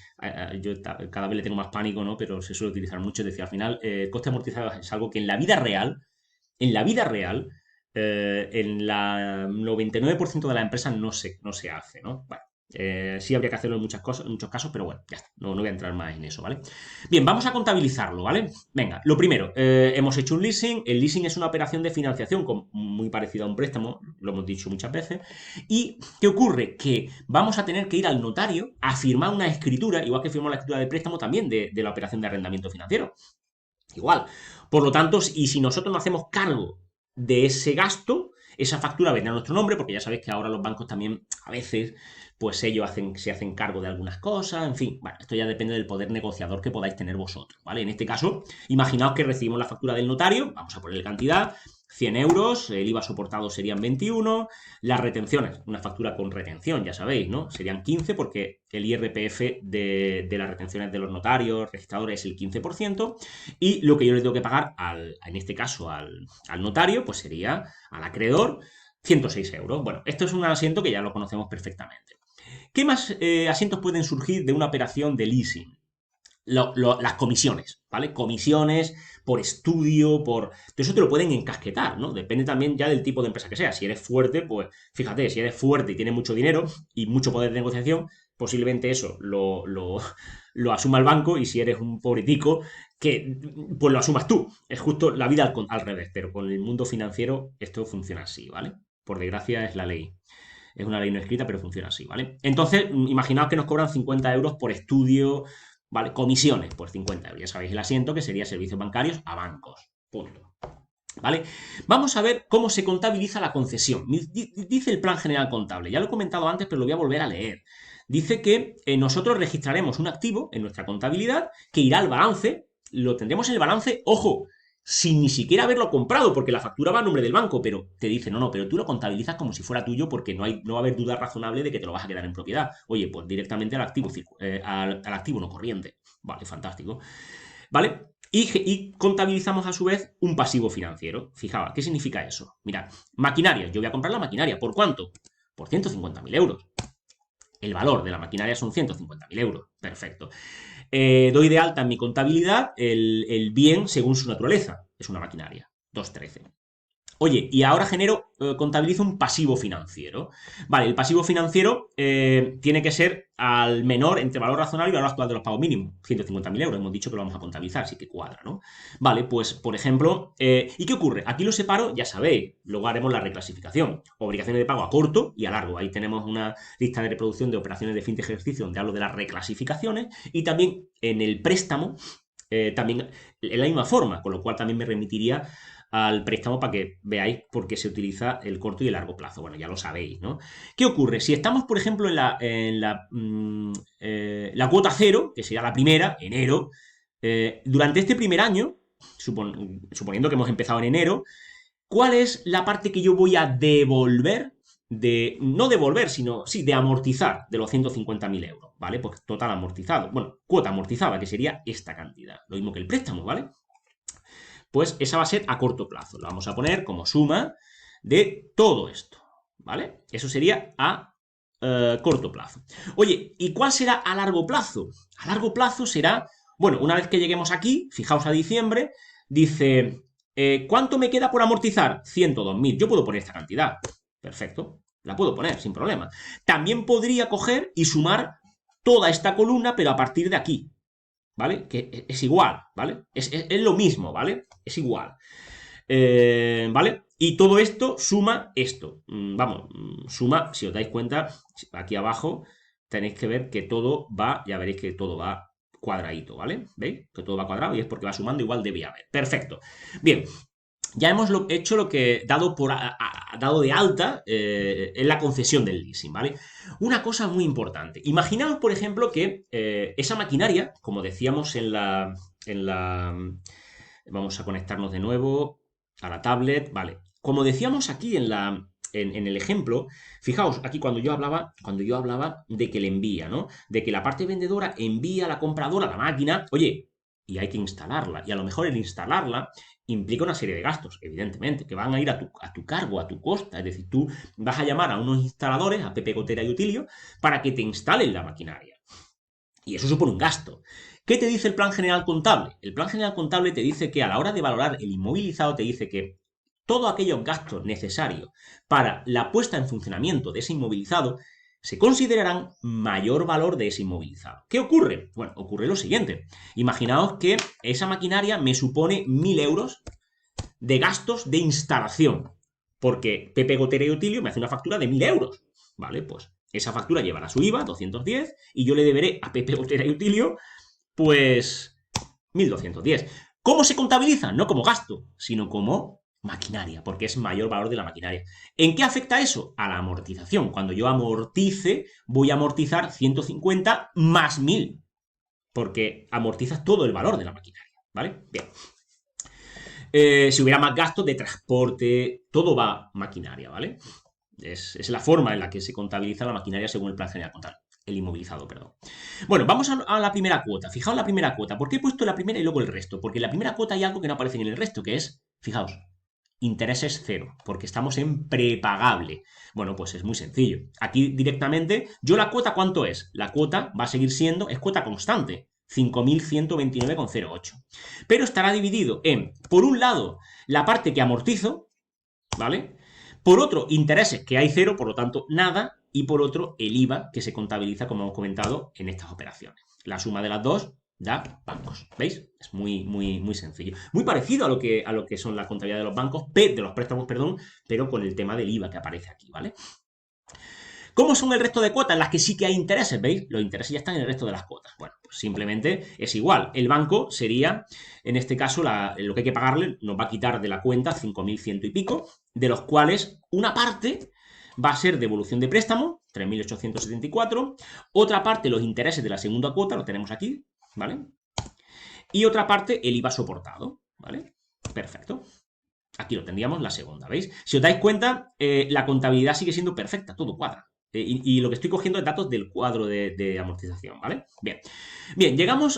A: yo cada vez le tengo más pánico, ¿no? Pero se suele utilizar mucho. Es decir, al final, el coste amortizado es algo que en la vida real, en la 99% de las empresas no se hace, ¿no? Bueno, sí habría que hacerlo en muchas cosas, en muchos casos, pero bueno, ya está, no voy a entrar más en eso, ¿vale? Bien, vamos a contabilizarlo, ¿vale? Venga, lo primero, hemos hecho un leasing. El leasing es una operación de financiación muy parecida a un préstamo, lo hemos dicho muchas veces. ¿Y qué ocurre? Que vamos a tener que ir al notario a firmar una escritura, igual que firmamos la escritura de préstamo también de la operación de arrendamiento financiero. Igual. Por lo tanto, y si nosotros no hacemos cargo de ese gasto, esa factura vendrá a nuestro nombre, porque ya sabéis que ahora los bancos también, a veces, pues ellos se hacen cargo de algunas cosas, en fin, bueno, esto ya depende del poder negociador que podáis tener vosotros, ¿vale? En este caso, imaginaos que recibimos la factura del notario, vamos a ponerle cantidad, 100 euros, el IVA soportado serían 21, las retenciones, una factura con retención, ya sabéis, ¿no? Serían 15 porque el IRPF de las retenciones de los notarios, registradores es el 15%, y lo que yo le tengo que pagar, en este caso, al notario, pues sería al acreedor 106 euros. Bueno, esto es un asiento que ya lo conocemos perfectamente. ¿Qué más asientos pueden surgir de una operación de leasing? Las comisiones, ¿vale? Comisiones por estudio, de eso te lo pueden encasquetar, ¿no? Depende también ya del tipo de empresa que sea. Si eres fuerte, pues fíjate, si eres fuerte y tienes mucho dinero y mucho poder de negociación, posiblemente eso lo asuma el banco, y si eres un pobretico, pues lo asumas tú. Es justo la vida al revés, pero con el mundo financiero esto funciona así, ¿vale? Por desgracia es la ley. Es una ley no escrita, pero funciona así, ¿vale? Entonces, imaginaos que nos cobran 50 euros por estudio, ¿vale? Comisiones, pues 50 euros. Ya sabéis el asiento, que sería servicios bancarios a bancos. Punto. ¿Vale? Vamos a ver cómo se contabiliza la concesión. Dice el Plan General Contable. Ya lo he comentado antes, pero lo voy a volver a leer. Dice que nosotros registraremos un activo en nuestra contabilidad que irá al balance. Lo tendremos en el balance, ojo, sin ni siquiera haberlo comprado, porque la factura va a nombre del banco, pero te dice, no, pero tú lo contabilizas como si fuera tuyo, porque no va a haber duda razonable de que te lo vas a quedar en propiedad. Oye, pues directamente al activo, al activo no corriente. Vale, fantástico. ¿Vale? Y contabilizamos a su vez un pasivo financiero. Fijaos, ¿qué significa eso? Mirad, maquinaria. Yo voy a comprar la maquinaria. ¿Por cuánto? Por 150.000 euros. El valor de la maquinaria son 150.000 euros. Perfecto. Doy de alta en mi contabilidad el bien según su naturaleza. Es una maquinaria. 213. Oye, y ahora contabilizo un pasivo financiero. Vale, el pasivo financiero tiene que ser al menor entre valor razonable y valor actual de los pagos mínimos. 150.000 euros, hemos dicho que lo vamos a contabilizar, así que cuadra, ¿no? Vale, pues, por ejemplo, ¿y qué ocurre? Aquí lo separo, ya sabéis, luego haremos la reclasificación. Obligaciones de pago a corto y a largo. Ahí tenemos una lista de reproducción de operaciones de fin de ejercicio donde hablo de las reclasificaciones, y también en el préstamo, también en la misma forma, con lo cual también me remitiría al préstamo para que veáis por qué se utiliza el corto y el largo plazo. Bueno, ya lo sabéis, ¿no? ¿Qué ocurre? Si estamos, por ejemplo, la cuota cero, que sería la primera, enero, durante este primer año, suponiendo que hemos empezado en enero, ¿cuál es la parte que yo voy a devolver no devolver, sino, sí, de amortizar de los 150.000 euros, ¿vale? Pues total amortizado. Bueno, cuota amortizada, que sería esta cantidad. Lo mismo que el préstamo, ¿vale? Pues esa va a ser a corto plazo. Lo vamos a poner como suma de todo esto, ¿vale? Eso sería a corto plazo. Oye, ¿y cuál será a largo plazo? A largo plazo será, bueno, una vez que lleguemos aquí, fijaos a diciembre, dice, ¿cuánto me queda por amortizar? 102.000. Yo puedo poner esta cantidad. Perfecto, la puedo poner sin problema. También podría coger y sumar toda esta columna, pero a partir de aquí, ¿vale? Que es igual, ¿vale? Es lo mismo, ¿vale? Es igual. ¿Vale? Y todo esto suma esto. Vamos, suma, si os dais cuenta, aquí abajo tenéis que ver que todo va, ya veréis que todo va cuadradito, ¿vale? ¿Veis? Que todo va cuadrado y es porque va sumando, igual debía haber. Perfecto. Bien, ya hemos hecho lo que dado de alta en la concesión del leasing, ¿vale? Una cosa muy importante. Imaginaos, por ejemplo, que esa maquinaria, como decíamos vamos a conectarnos de nuevo a la tablet, ¿vale? Como decíamos aquí en el ejemplo, fijaos, aquí cuando yo hablaba de que le envía, ¿no? De que la parte vendedora envía a la compradora la máquina, oye, y hay que instalarla. Y a lo mejor el instalarla implica una serie de gastos, evidentemente, que van a ir a tu cargo, a tu costa. Es decir, tú vas a llamar a unos instaladores, a Pepe Gotera y Utilio, para que te instalen la maquinaria. Y eso supone un gasto. ¿Qué te dice el plan general contable? El plan general contable te dice que a la hora de valorar el inmovilizado te dice que todos aquellos gastos necesarios para la puesta en funcionamiento de ese inmovilizado se considerarán mayor valor de ese inmovilizado. ¿Qué ocurre? Bueno, ocurre lo siguiente. Imaginaos que esa maquinaria me supone 1.000 euros de gastos de instalación, porque Pepe Gotera y Utilio me hace una factura de 1.000 euros. ¿Vale? Pues esa factura llevará su IVA, 210, y yo le deberé a Pepe Gotera y Utilio, pues, 1.210. ¿Cómo se contabiliza? No como gasto, sino como maquinaria, porque es mayor valor de la maquinaria. ¿En qué afecta eso? A la amortización. Cuando yo amortice, voy a amortizar 150 más 1.000, porque amortizas todo el valor de la maquinaria, ¿vale? Bien. Si hubiera más gastos de transporte, todo va maquinaria, ¿vale? Es la forma en la que se contabiliza la maquinaria según el plan general contable. El inmovilizado, perdón. Bueno, vamos a la primera cuota. Fijaos la primera cuota. ¿Por qué he puesto la primera y luego el resto? Porque en la primera cuota hay algo que no aparece en el resto, que es, fijaos, intereses cero, porque estamos en prepagable. Bueno, pues es muy sencillo. Aquí directamente, ¿yo la cuota cuánto es? La cuota va a seguir siendo, es cuota constante, 5.129,08. Pero estará dividido en, por un lado, la parte que amortizo, ¿vale? Por otro, intereses, que hay cero, por lo tanto, nada. Y por otro, el IVA, que se contabiliza, como hemos comentado, en estas operaciones. La suma de las dos da bancos. ¿Veis? Es muy, muy, muy sencillo. Muy parecido a lo que son la contabilidad de los bancos, de los préstamos, perdón, pero con el tema del IVA que aparece aquí, ¿vale? ¿Cómo son el resto de cuotas? En las que sí que hay intereses, ¿veis? Los intereses ya están en el resto de las cuotas. Bueno, pues simplemente es igual. El banco sería, en este caso, lo que hay que pagarle, nos va a quitar de la cuenta 5.100 y pico, de los cuales una parte va a ser devolución de préstamo, 3.874, otra parte los intereses de la segunda cuota, lo tenemos aquí, ¿vale? Y otra parte el IVA soportado, ¿vale? Perfecto. Aquí lo tendríamos la segunda, ¿veis? Si os dais cuenta, la contabilidad sigue siendo perfecta, todo cuadra. Y lo que estoy cogiendo es datos del cuadro de amortización, ¿vale? Bien, bien,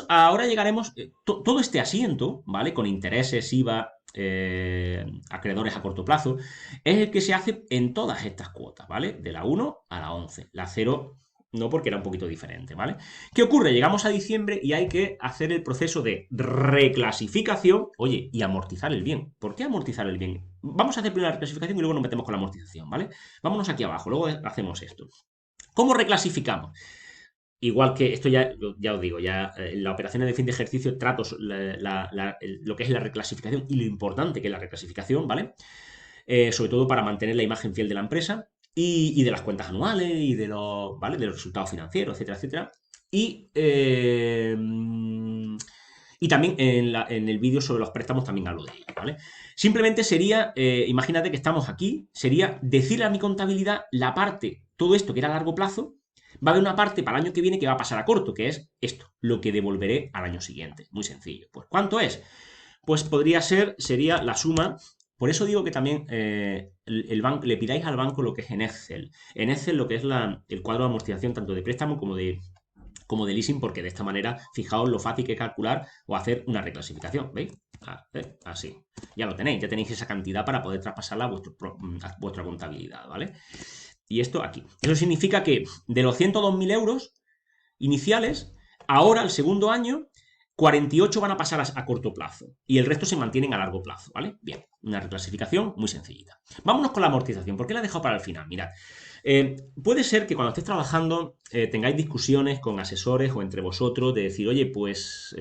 A: ahora llegaremos, todo este asiento, ¿vale? Con intereses, IVA, acreedores a corto plazo, es el que se hace en todas estas cuotas, ¿vale? De la 1 a la 11. La 0 no, porque era un poquito diferente, ¿vale? ¿Qué ocurre? Llegamos a diciembre y hay que hacer el proceso de reclasificación, oye, y amortizar el bien. ¿Por qué amortizar el bien? Vamos a hacer primero la reclasificación y luego nos metemos con la amortización, ¿vale? Vámonos aquí abajo, luego hacemos esto. ¿Cómo reclasificamos? Igual que esto ya os digo, ya en las operaciones de fin de ejercicio trato lo que es la reclasificación y lo importante que es la reclasificación, ¿vale? Sobre todo para mantener la imagen fiel de la empresa y de las cuentas anuales y ¿vale? De los resultados financieros, etcétera, etcétera. Y también en el vídeo sobre los préstamos también hablo de ello, ¿vale? Simplemente sería, imagínate que estamos aquí, sería decirle a mi contabilidad la parte, todo esto que era a largo plazo, va a haber una parte para el año que viene que va a pasar a corto, que es esto, lo que devolveré al año siguiente. Muy sencillo. Pues, ¿cuánto es? Pues sería la suma por eso digo que también le pidáis al banco lo que es en Excel. En Excel lo que es el cuadro de amortización tanto de préstamo como de leasing, porque de esta manera, fijaos lo fácil que es calcular o hacer una reclasificación, ¿veis? Así. Ya lo tenéis, ya tenéis esa cantidad para poder traspasarla a vuestra contabilidad, ¿vale? Y esto aquí. Eso significa que de los 102.000 euros iniciales, ahora, el segundo año, 48 van a pasar a corto plazo y el resto se mantienen a largo plazo, ¿vale? Bien, una reclasificación muy sencillita. Vámonos con la amortización. ¿Por qué la he dejado para el final? Mirad, puede ser que cuando estéis trabajando tengáis discusiones con asesores o entre vosotros de decir, oye, pues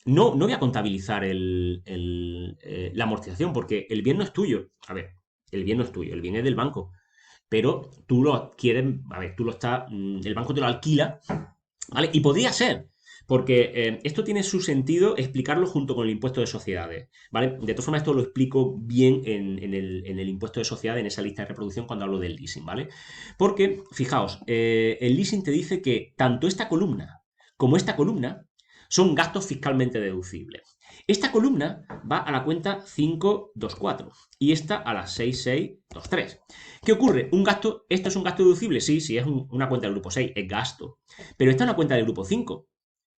A: no voy a contabilizar la amortización porque el bien no es tuyo. A ver, el bien no es tuyo, el bien es del banco. Pero tú lo quieres, a ver, el banco te lo alquila, ¿vale? Y podría ser, porque esto tiene su sentido explicarlo junto con el impuesto de sociedades, ¿vale? De todas formas, esto lo explico bien en el impuesto de sociedades, en esa lista de reproducción, cuando hablo del leasing, ¿vale? Porque, fijaos, el leasing te dice que tanto esta columna como esta columna son gastos fiscalmente deducibles. Esta columna va a la cuenta 524 y esta a la 6623. ¿Qué ocurre? ¿Esto es un gasto deducible? Sí, es una cuenta del grupo 6, es gasto. Pero esta es una cuenta del grupo 5.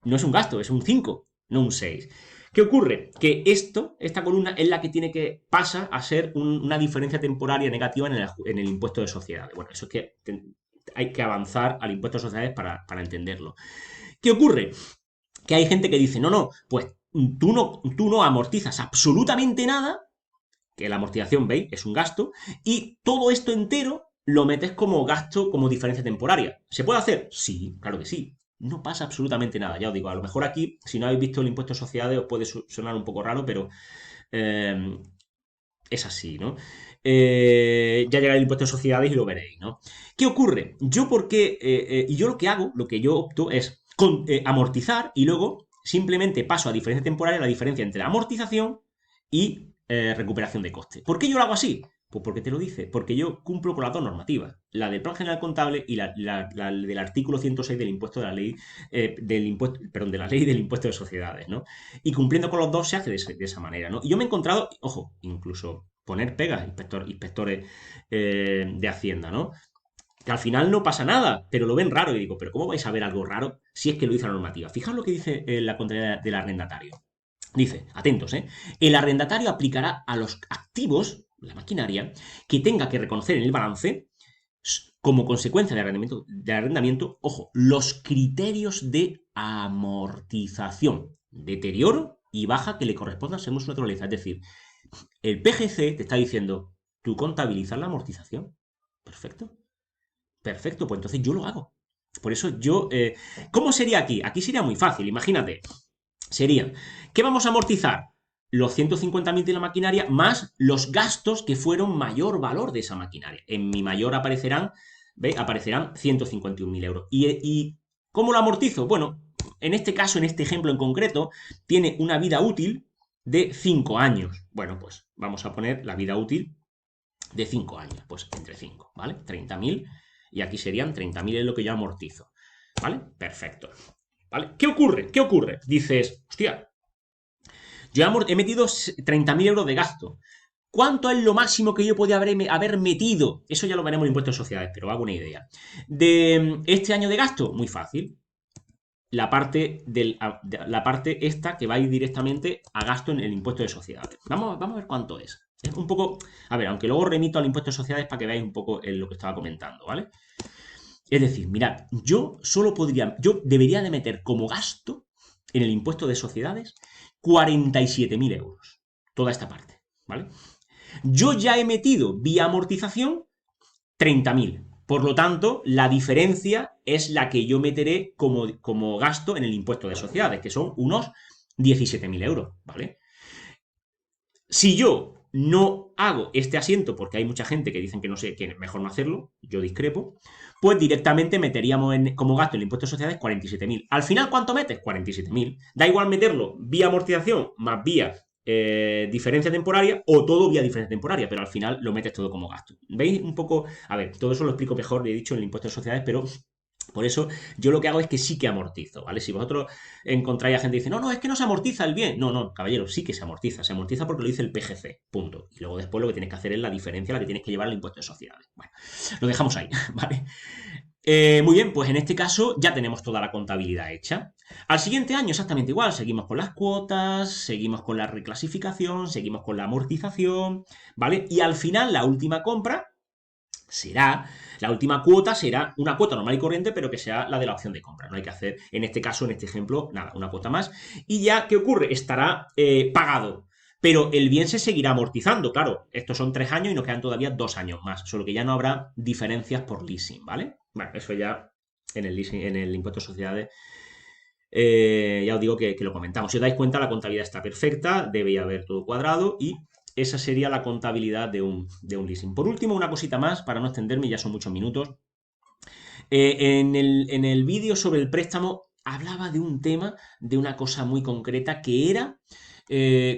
A: No es un gasto, es un 5, no un 6. ¿Qué ocurre? Que esta columna es la que pasa a ser una diferencia temporaria negativa en el impuesto de sociedades. Bueno, eso es que hay que avanzar al impuesto de sociedades para entenderlo. ¿Qué ocurre? Que hay gente que dice, no, pues tú no amortizas absolutamente nada, que la amortización, ¿veis? Es un gasto, y todo esto entero lo metes como gasto, como diferencia temporaria. ¿Se puede hacer? Sí, claro que sí. No pasa absolutamente nada, ya os digo, a lo mejor aquí, si no habéis visto el impuesto de sociedades, os puede sonar un poco raro, pero eh, es así, ¿no? Ya llegará el impuesto de sociedades y lo veréis, ¿no? ¿Qué ocurre? Y yo lo que hago, lo que yo opto es amortizar y luego simplemente paso a diferencia temporal la diferencia entre amortización y recuperación de coste. ¿Por qué yo lo hago así? Pues porque te lo dice, porque yo cumplo con las dos normativas, la del Plan General Contable y la del artículo 106 del impuesto de la ley, de la ley del impuesto de sociedades, ¿no? Y cumpliendo con los dos se hace de esa manera, ¿no? Y yo me he encontrado, ojo, incluso poner pegas, inspectores de Hacienda, ¿no? Que al final no pasa nada, pero lo ven raro y digo, pero ¿cómo vais a ver algo raro si es que lo dice la normativa? Fijaos lo que dice la contraria del arrendatario. Dice, atentos, el arrendatario aplicará a los activos, la maquinaria, que tenga que reconocer en el balance, como consecuencia del arrendamiento, ojo, los criterios de amortización, deterioro y baja que le correspondan según su naturaleza. Es decir, el PGC te está diciendo, tú contabilizas la amortización. Perfecto. Perfecto, pues entonces yo lo hago. Por eso ¿cómo sería aquí? Aquí sería muy fácil, imagínate. Sería, ¿qué vamos a amortizar? Los 150.000 de la maquinaria más los gastos que fueron mayor valor de esa maquinaria. En mi mayor aparecerán 151.000 euros. ¿Y cómo lo amortizo? Bueno, en este caso, en este ejemplo en concreto, tiene una vida útil de 5 años. Bueno, pues vamos a poner la vida útil de 5 años, pues entre 5, ¿vale? 30.000 y aquí serían 30.000 es lo que yo amortizo, ¿vale? Perfecto. ¿Vale? ¿Qué ocurre? ¿Qué ocurre? Dices, hostia, yo he metido 30.000 euros de gasto. ¿Cuánto es lo máximo que yo podía haber metido? Eso ya lo veremos en impuestos de sociedades, pero hago una idea. De este año de gasto, muy fácil. La parte esta que va a ir directamente a gasto en el impuesto de sociedades. Vamos a ver cuánto es. Es un poco, a ver, aunque luego remito al impuesto de sociedades para que veáis un poco lo que estaba comentando, ¿vale? Es decir, mirad, yo debería de meter como gasto en el impuesto de sociedades 47.000 euros. Toda esta parte, ¿vale? Yo ya he metido vía amortización 30.000. Por lo tanto, la diferencia es la que yo meteré como gasto en el impuesto de sociedades, que son unos 17.000 euros, ¿vale? Si yo no hago este asiento, porque hay mucha gente que dicen que no sé, que mejor no hacerlo, yo discrepo, pues directamente meteríamos como gasto en el impuesto de sociedades 47.000. Al final, ¿cuánto metes? 47.000. Da igual meterlo vía amortización más vía diferencia temporaria o todo vía diferencia temporaria, pero al final lo metes todo como gasto. ¿Veis un poco? A ver, todo eso lo explico mejor, he dicho, en el impuesto de sociedades, pero Por eso yo lo que hago es que sí que amortizo, ¿vale? Si vosotros encontráis a gente que dice, no, no, es que no se amortiza el bien. No, no, caballero, sí que se amortiza porque lo dice el PGC, punto. Y luego después lo que tienes que hacer es la diferencia, la que tienes que llevar al impuesto de sociedades. Bueno, lo dejamos ahí, ¿vale? Muy bien, pues en este caso ya tenemos toda la contabilidad hecha. Al siguiente año exactamente igual, seguimos con las cuotas, seguimos con la reclasificación, seguimos con la amortización, ¿vale? Y al final la última compra será, la última cuota será una cuota normal y corriente, pero que sea la de la opción de compra. No hay que hacer, en este caso, en este ejemplo, nada, una cuota más. Y ya, ¿qué ocurre? Estará pagado. Pero el bien se seguirá amortizando, claro. Estos son 3 años y nos quedan todavía 2 años más. Solo que ya no habrá diferencias por leasing, ¿vale? Bueno, eso ya en el leasing, en el impuesto de sociedades, ya os digo que lo comentamos. Si os dais cuenta, la contabilidad está perfecta, debe haber todo cuadrado y esa sería la contabilidad de un leasing. Por último, una cosita más, para no extenderme, ya son muchos minutos. En el vídeo sobre el préstamo hablaba de un tema, de una cosa muy concreta, que era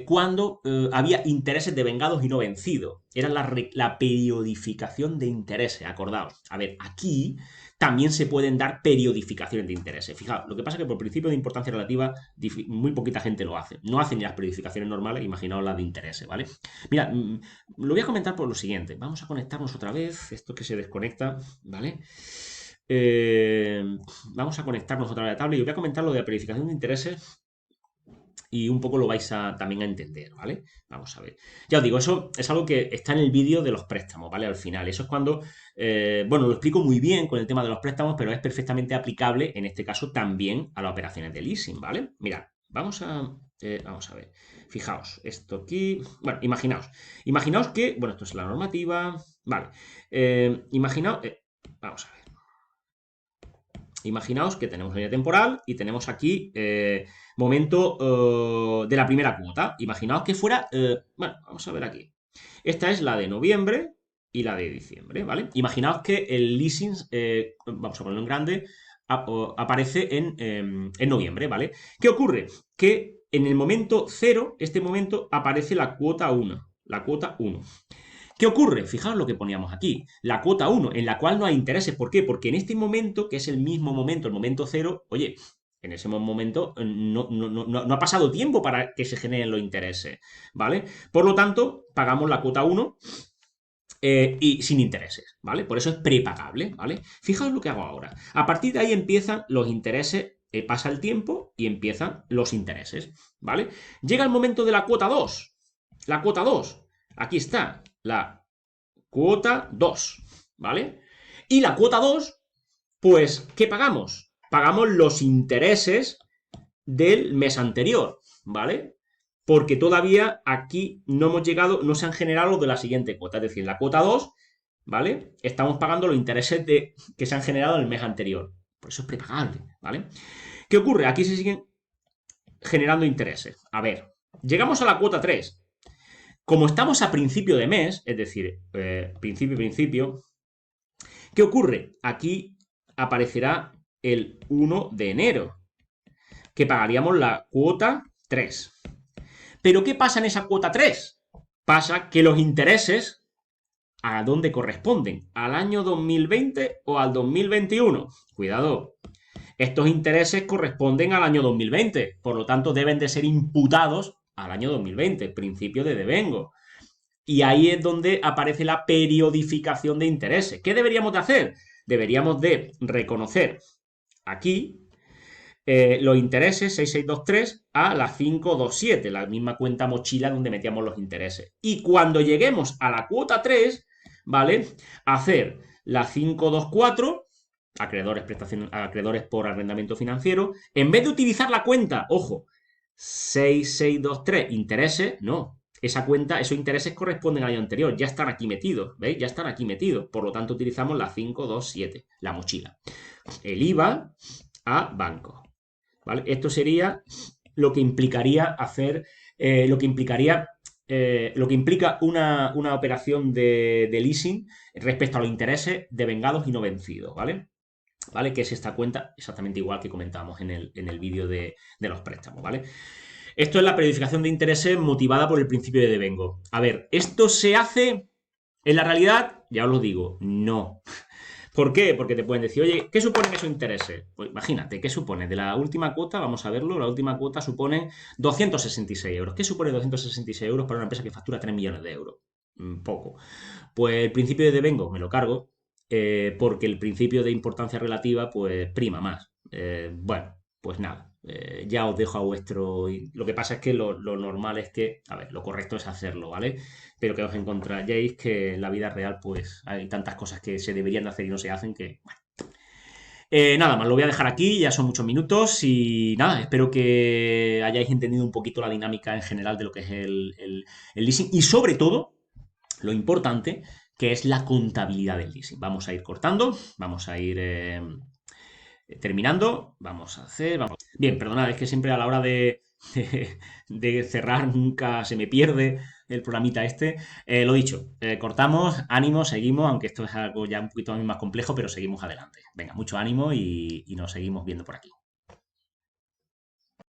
A: cuando había intereses devengados y no vencidos. Era la periodificación de intereses, acordaos. A ver, aquí también se pueden dar periodificaciones de intereses. Fijaos, lo que pasa es que por principio de importancia relativa muy poquita gente lo hace. No hacen ni las periodificaciones normales, imaginaos las de intereses, ¿vale? Mira, lo voy a comentar por lo siguiente. Vamos a conectarnos otra vez, esto que se desconecta, ¿vale? Eh, Vamos a conectarnos otra vez a la tabla y os voy a comentar lo de la periodificación de intereses y un poco lo vais también a entender, ¿vale? Vamos a ver. Ya os digo, eso es algo que está en el vídeo de los préstamos, ¿vale? Al final, eso es cuando, bueno, lo explico muy bien con el tema de los préstamos, pero es perfectamente aplicable, en este caso, también a las operaciones de leasing, ¿vale? Mirad, vamos a ver. Fijaos, esto aquí, bueno, imaginaos que, bueno, esto es la normativa, vale. Vamos a ver. Imaginaos que tenemos una línea temporal y tenemos aquí momento de la primera cuota. Imaginaos que fuera, bueno, vamos a ver aquí. Esta es la de noviembre y la de diciembre, ¿vale? Imaginaos que el leasing, vamos a ponerlo en grande, aparece en noviembre, ¿vale? ¿Qué ocurre? Que en el momento 0, este momento, aparece la cuota 1. La cuota 1. ¿Qué ocurre? Fijaos lo que poníamos aquí, la cuota 1, en la cual no hay intereses. ¿Por qué? Porque en este momento, que es el mismo momento, el momento 0, oye, en ese momento no ha pasado tiempo para que se generen los intereses, ¿vale? Por lo tanto, pagamos la cuota 1 y sin intereses, ¿vale? Por eso es prepagable, ¿vale? Fijaos lo que hago ahora. A partir de ahí empiezan los intereses, pasa el tiempo y empiezan los intereses, ¿vale? Llega el momento de la cuota 2. La cuota 2. Aquí está, la cuota 2, ¿vale? Y la cuota 2, pues, ¿qué pagamos? Pagamos los intereses del mes anterior, ¿vale? Porque todavía aquí no hemos llegado, no se han generado los de la siguiente cuota, es decir, la cuota 2, ¿vale? Estamos pagando los intereses que se han generado en el mes anterior. Por eso es prepagable, ¿vale? ¿Qué ocurre? Aquí se siguen generando intereses. A ver, llegamos a la cuota 3. Como estamos a principio de mes, es decir, principio, ¿qué ocurre? Aquí aparecerá el 1 de enero, que pagaríamos la cuota 3. ¿Pero qué pasa en esa cuota 3? Pasa que los intereses, ¿a dónde corresponden? ¿Al año 2020 o al 2021? Cuidado, estos intereses corresponden al año 2020, por lo tanto deben de ser imputados al año 2020, principio de devengo. Y ahí es donde aparece la periodificación de intereses. ¿Qué deberíamos de hacer? Deberíamos de reconocer aquí los intereses 6623 a la 527, la misma cuenta mochila donde metíamos los intereses. Y cuando lleguemos a la cuota 3, ¿vale? Hacer la 524, acreedores por arrendamiento financiero, en vez de utilizar la cuenta, ojo, 6623 intereses, no. Esa cuenta, esos intereses corresponden al año anterior, ya están aquí metidos, ¿veis? Ya están aquí metidos. Por lo tanto, utilizamos la 527, la mochila. El IVA a banco. ¿Vale? Esto sería lo que implicaría hacer, lo que implica una operación de leasing respecto a los intereses devengados y no vencidos, ¿vale? ¿Vale? Que es esta cuenta exactamente igual que comentábamos en el vídeo de los préstamos, ¿vale? Esto es la periodificación de intereses motivada por el principio de devengo. A ver, ¿esto se hace en la realidad? Ya os lo digo, no. ¿Por qué? Porque te pueden decir, oye, ¿qué suponen esos intereses? Pues imagínate, ¿qué supone? De la última cuota, vamos a verlo, la última cuota supone 266 euros. ¿Qué supone 266 euros para una empresa que factura 3 millones de euros? Poco. Pues el principio de devengo me lo cargo, porque el principio de importancia relativa pues prima más. Bueno, pues nada, ya os dejo a vuestro... Lo que pasa es que lo normal es que, a ver, lo correcto es hacerlo, ¿vale? Pero que os encontraréis que en la vida real pues hay tantas cosas que se deberían de hacer y no se hacen que... Bueno. Nada más, lo voy a dejar aquí, ya son muchos minutos y nada, espero que hayáis entendido un poquito la dinámica en general de lo que es el leasing y sobre todo lo importante, que es la contabilidad del leasing. Vamos a ir cortando, vamos a ir terminando, vamos a hacer... Vamos. Bien, perdonad, es que siempre a la hora de cerrar nunca se me pierde el programita este. Lo dicho, cortamos, ánimo, seguimos, aunque esto es algo ya un poquito más complejo, pero seguimos adelante. Venga, mucho ánimo y nos seguimos viendo por aquí.